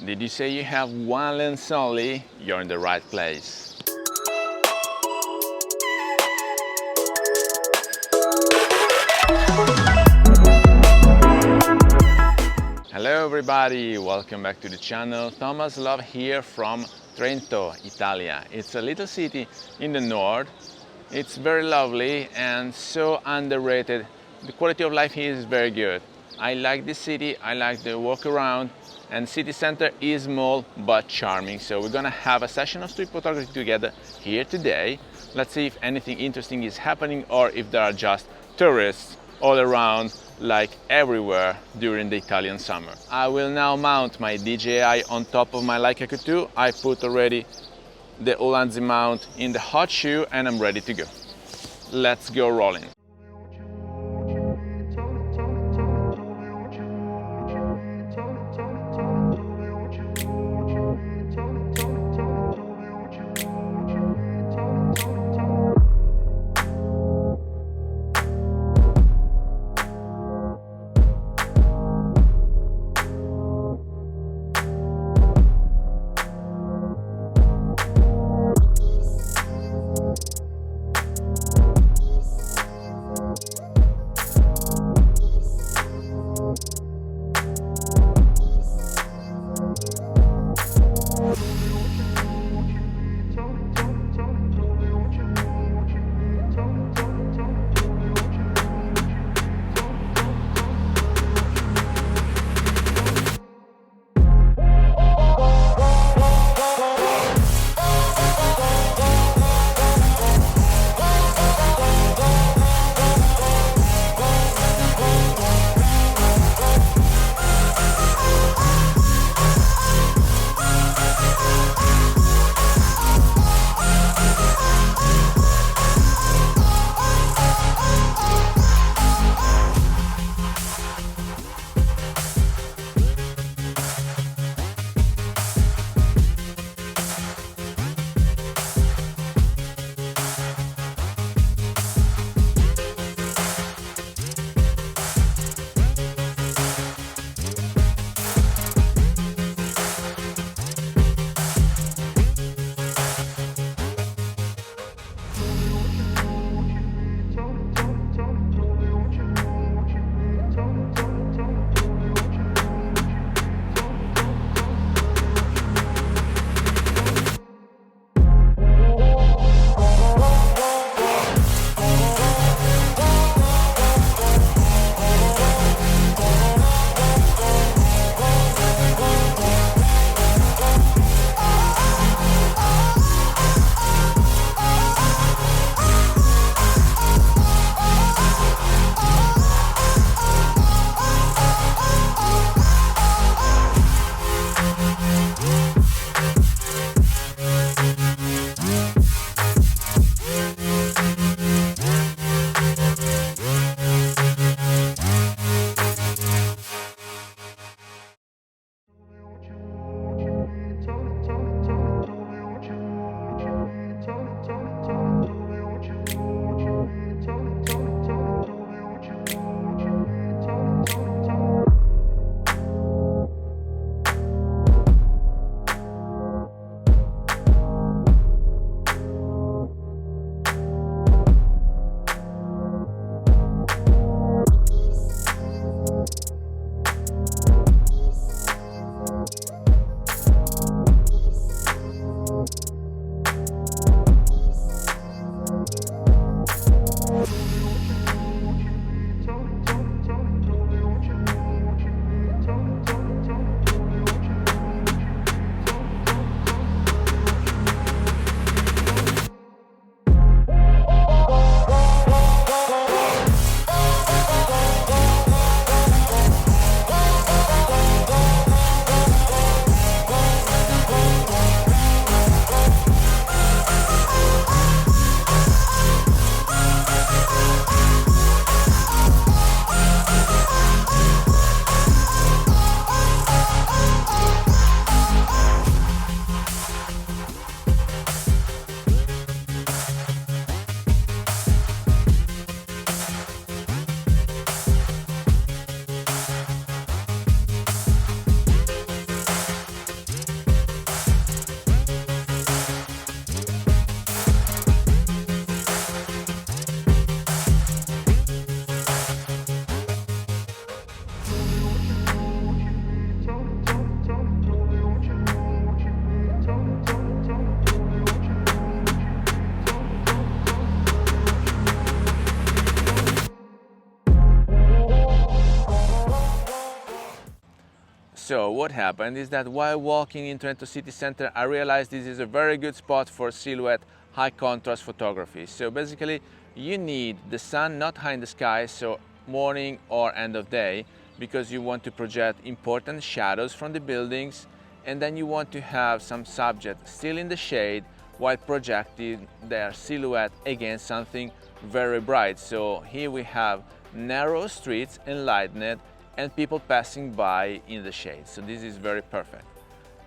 Did you say you have one lens only? You're in the right place. Hello everybody, welcome back to the channel. Thomas Love here from Trento, Italia. It's a little city in the north. It's very lovely and so underrated. The quality of life here is very good. I like this city, I like the walk around, and city center is small but charming. So we're gonna have a session of street photography together here today. Let's see if anything interesting is happening or if there are just tourists all around like everywhere during the Italian summer. I will now mount my DJI on top of my Leica Q2. I put already the Ulanzi mount in the hot shoe and I'm ready to go. Let's go rolling. what happened is that while walking in Trento city center, I realized this is a very good spot for silhouette high contrast photography. So basically you need the sun not high in the sky, so morning or end of day, because you want to project important shadows from the buildings, and then you want to have some subject still in the shade while projecting their silhouette against something very bright. So here we have narrow streets enlightened and people passing by in the shade. So this is very perfect.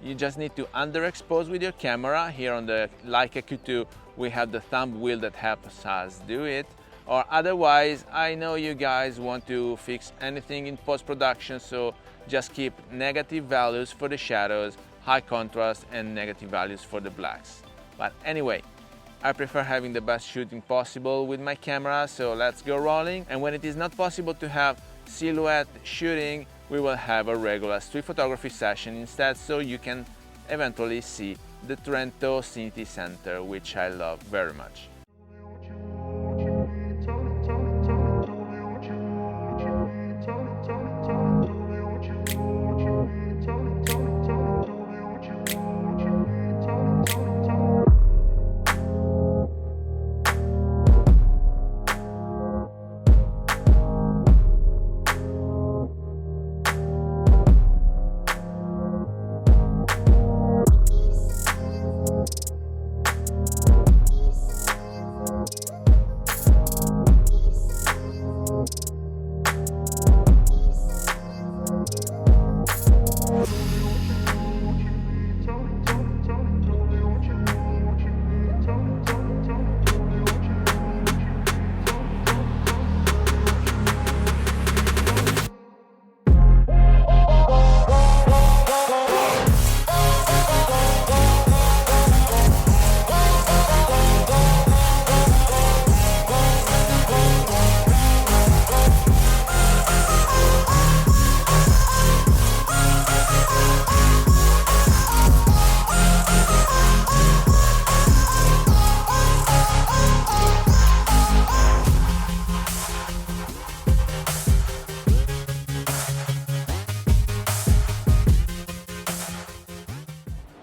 You just need to underexpose with your camera. Here on the Leica Q2 we have the thumb wheel that helps us do it. Or otherwise, I know you guys want to fix anything in post-production, so just keep negative values for the shadows, high contrast, and negative values for the blacks. But anyway, I prefer having the best shooting possible with my camera, so let's go rolling. And when it is not possible to have silhouette shooting, we will have a regular street photography session instead, so you can eventually see the Trento city center, which I love very much.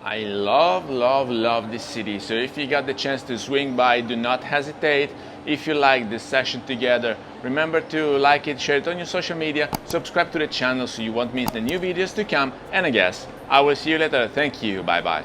I love this city, so if you got the chance to swing by, do not hesitate. If you like this session together, remember to like it, share it on your social media, subscribe to the channel so you won't miss the new videos to come, and I guess I will see you later. Thank you, bye bye.